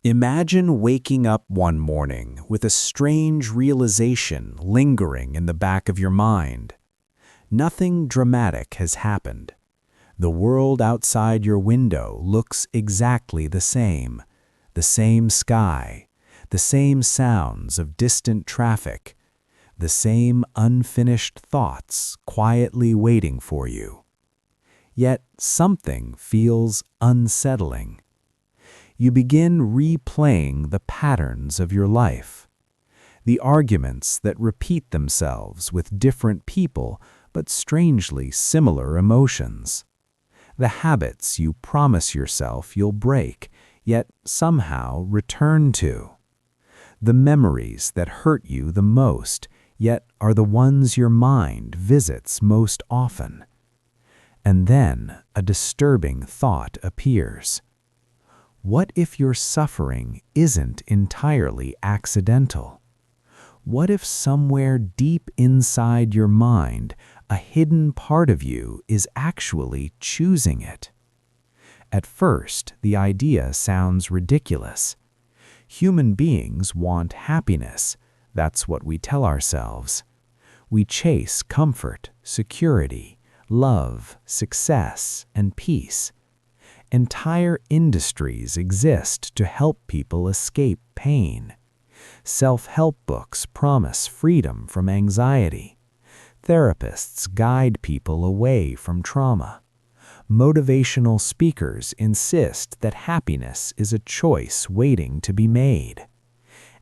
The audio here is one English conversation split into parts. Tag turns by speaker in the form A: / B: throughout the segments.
A: Imagine waking up one morning with a strange realization lingering in the back of your mind. Nothing dramatic has happened. The world outside your window looks exactly the same sky, the same sounds of distant traffic, the same unfinished thoughts quietly waiting for you. Yet something feels unsettling. You begin replaying the patterns of your life, the arguments that repeat themselves with different people but strangely similar emotions, the habits you promise yourself you'll break yet somehow return to, the memories that hurt you the most yet are the ones your mind visits most often. And then a disturbing thought appears. What if your suffering isn't entirely accidental? What if somewhere deep inside your mind, a hidden part of you is actually choosing it? At first, the idea sounds ridiculous. Human beings want happiness. That's what we tell ourselves. We chase comfort, security, love, success, and peace. Entire industries exist to help people escape pain. Self-help books promise freedom from anxiety. Therapists guide people away from trauma. Motivational speakers insist that happiness is a choice waiting to be made.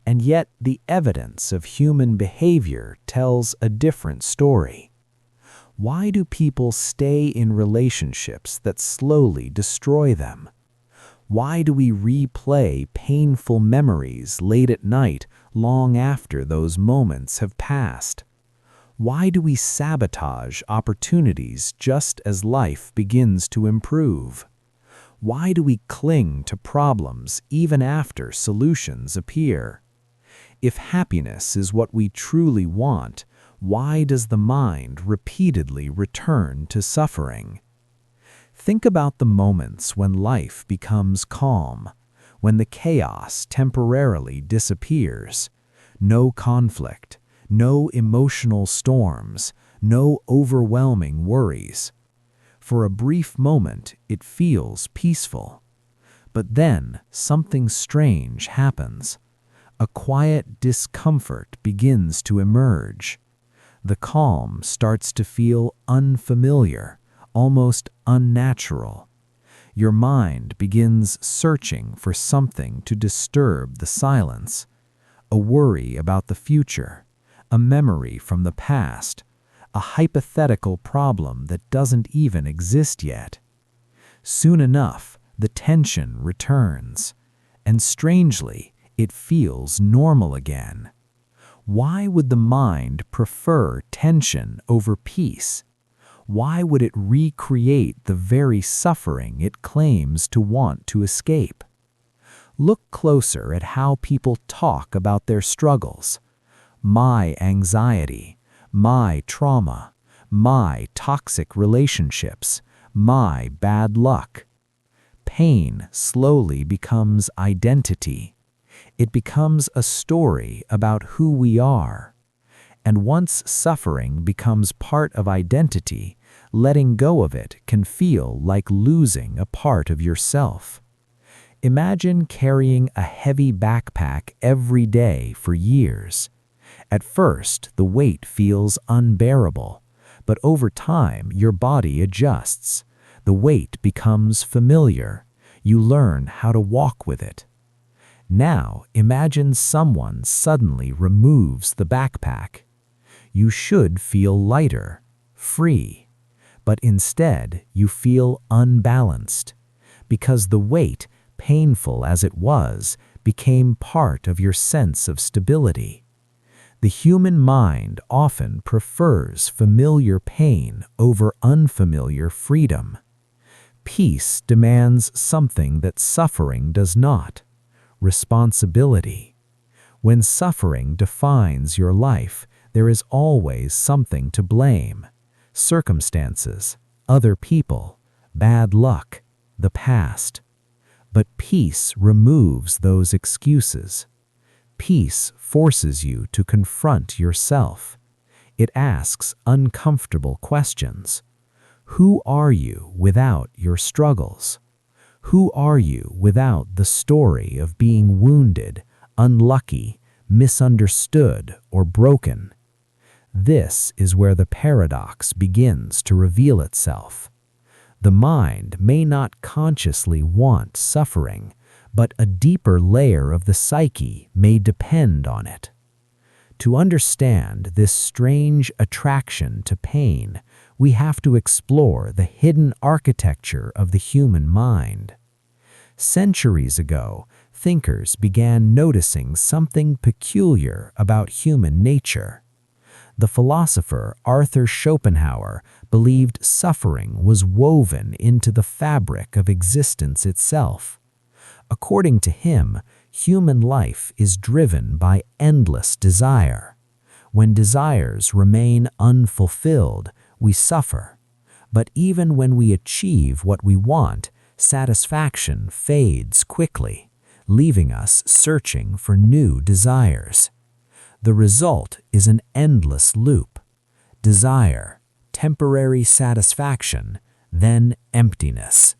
A: And yet the evidence of human behavior tells a different story. Why do people stay in relationships that slowly destroy them? Why do we replay painful memories late at night long after those moments have passed? Why do we sabotage opportunities just as life begins to improve? Why do we cling to problems even after solutions appear? If happiness is what we truly want, why does the mind repeatedly return to suffering? Think about the moments when life becomes calm, when the chaos temporarily disappears. No conflict, no emotional storms, no overwhelming worries. For a brief moment, it feels peaceful. But then something strange happens. A quiet discomfort begins to emerge. The calm starts to feel unfamiliar, almost unnatural. Your mind begins searching for something to disturb the silence. A worry about the future, a memory from the past, a hypothetical problem that doesn't even exist yet. Soon enough, the tension returns, and strangely, it feels normal again. Why would the mind prefer tension over peace? Why would it recreate the very suffering it claims to want to escape? Look closer at how people talk about their struggles. My anxiety, my trauma, my toxic relationships, my bad luck. Pain slowly becomes identity. It becomes a story about who we are. And once suffering becomes part of identity, letting go of it can feel like losing a part of yourself. Imagine carrying a heavy backpack every day for years. At first, the weight feels unbearable, but over time, your body adjusts. The weight becomes familiar. You learn how to walk with it. Now, imagine someone suddenly removes the backpack. You should feel lighter, free, but instead you feel unbalanced, because the weight, painful as it was, became part of your sense of stability. The human mind often prefers familiar pain over unfamiliar freedom. Peace demands something that suffering does not: responsibility. When suffering defines your life, there is always something to blame: circumstances, other people, bad luck, the past. But peace removes those excuses. Peace forces you to confront yourself. It asks uncomfortable questions. Who are you without your struggles? Who are you without the story of being wounded, unlucky, misunderstood, or broken? This is where the paradox begins to reveal itself. The mind may not consciously want suffering, but a deeper layer of the psyche may depend on it. To understand this strange attraction to pain, we have to explore the hidden architecture of the human mind. Centuries ago, thinkers began noticing something peculiar about human nature. The philosopher Arthur Schopenhauer believed suffering was woven into the fabric of existence itself. According to him, human life is driven by endless desire. When desires remain unfulfilled, we suffer. But even when we achieve what we want, satisfaction fades quickly, leaving us searching for new desires. The result is an endless loop. Desire, temporary satisfaction, then emptiness.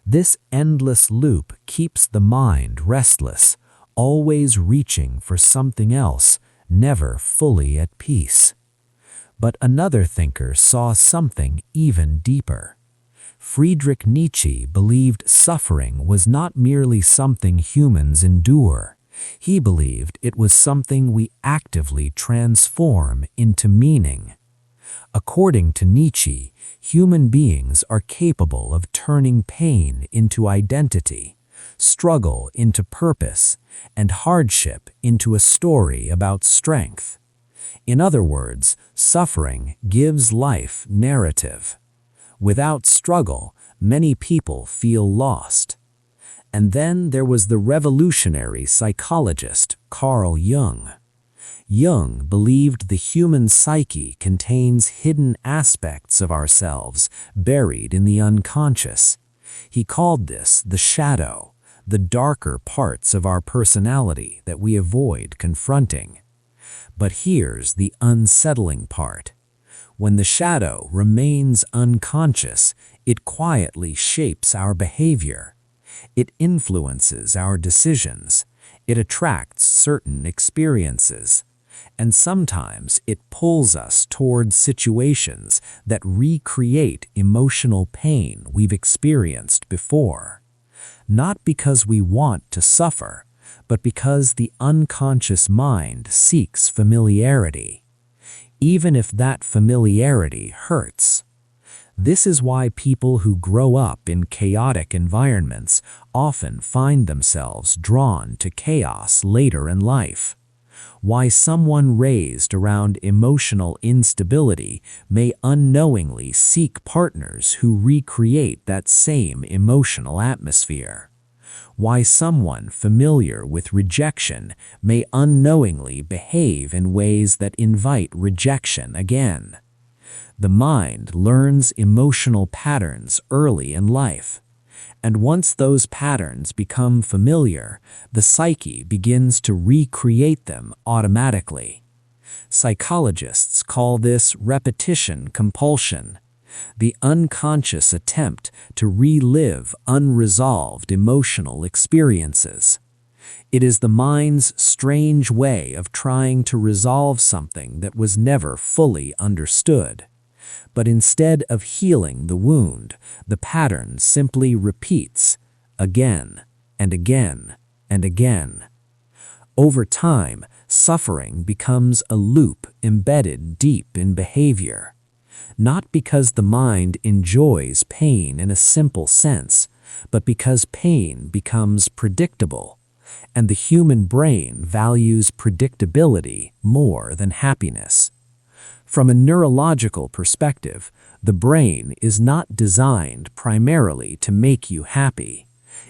A: This endless loop keeps the mind restless, always reaching for something else, never fully at peace. But another thinker saw something even deeper. Friedrich Nietzsche believed suffering was not merely something humans endure. He believed it was something we actively transform into meaning. According to Nietzsche, human beings are capable of turning pain into identity, struggle into purpose, and hardship into a story about strength. In other words, suffering gives life narrative. Without struggle, many people feel lost. And then there was the revolutionary psychologist Carl Jung. Jung believed the human psyche contains hidden aspects of ourselves buried in the unconscious. He called this the shadow, the darker parts of our personality that we avoid confronting. But here's the unsettling part. When the shadow remains unconscious, it quietly shapes our behavior. It influences our decisions. It attracts certain experiences. And sometimes it pulls us towards situations that recreate emotional pain we've experienced before. Not because we want to suffer, but because the unconscious mind seeks familiarity, even if that familiarity hurts. This is why people who grow up in chaotic environments often find themselves drawn to chaos later in life. Why someone raised around emotional instability may unknowingly seek partners who recreate that same emotional atmosphere. Why someone familiar with rejection may unknowingly behave in ways that invite rejection again. The mind learns emotional patterns early in life. And once those patterns become familiar, the psyche begins to recreate them automatically. Psychologists call this repetition compulsion, the unconscious attempt to relive unresolved emotional experiences. It is the mind's strange way of trying to resolve something that was never fully understood. But instead of healing the wound, the pattern simply repeats again and again and again. Over time, suffering becomes a loop embedded deep in behavior. Not because the mind enjoys pain in a simple sense, but because pain becomes predictable, and the human brain values predictability more than happiness. From a neurological perspective, the brain is not designed primarily to make you happy.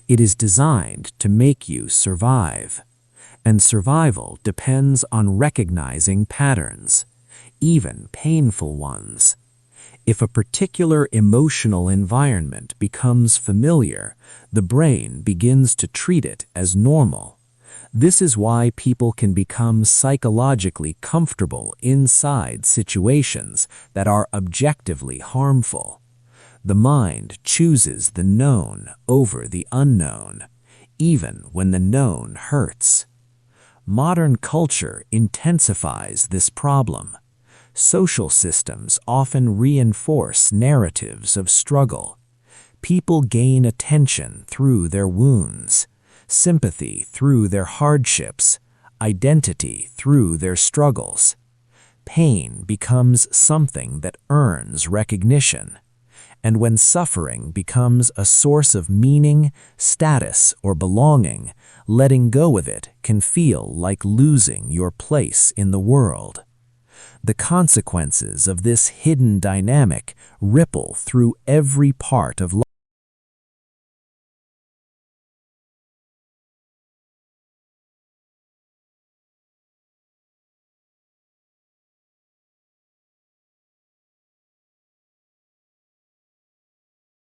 A: It is designed to make you survive. And survival depends on recognizing patterns, even painful ones. If a particular emotional environment becomes familiar, the brain begins to treat it as normal. This is why people can become psychologically comfortable inside situations that are objectively harmful. The mind chooses the known over the unknown, even when the known hurts. Modern culture intensifies this problem. Social systems often reinforce narratives of struggle. People gain attention through their wounds, sympathy through their hardships, identity through their struggles. Pain becomes something that earns recognition. And when suffering becomes a source of meaning, status, or belonging, letting go of it can feel like losing your place in the world. The consequences of this hidden dynamic ripple through every part of life.